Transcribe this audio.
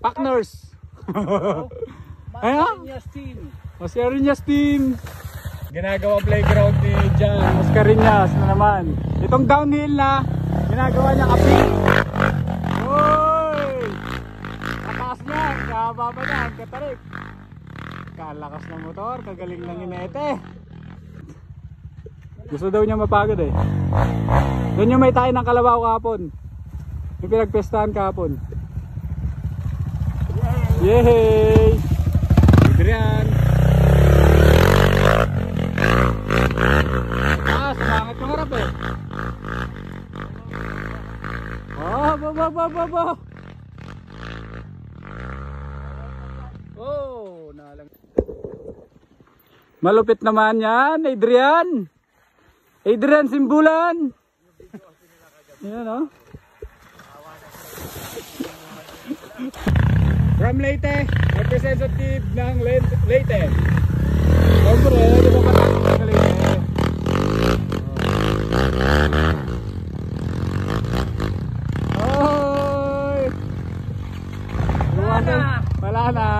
Partners. Ayan. Mascarinas team. Ginagawa playground ni John Mascarinas na naman. Itong downhill na ginagawa niya kapil. Uy! Kataas niya, kababa niya, katarik. Kalakas ng motor, kagaling ng inete. Gusto daw niya mapagod eh. Doon yung may tayo ng kalabaw kahapon. Yung pinagpestahan kahapon. Yay! Adrian! Sumangat yung harap eh. Oh, baba. Oh, nalang. Malupit naman yan, Adrian. Adrian Simbulan. Yan o. From Leyte, representative ng Leyte. Siyempre, di ba katakot sa Leyte? Oy! Wala na.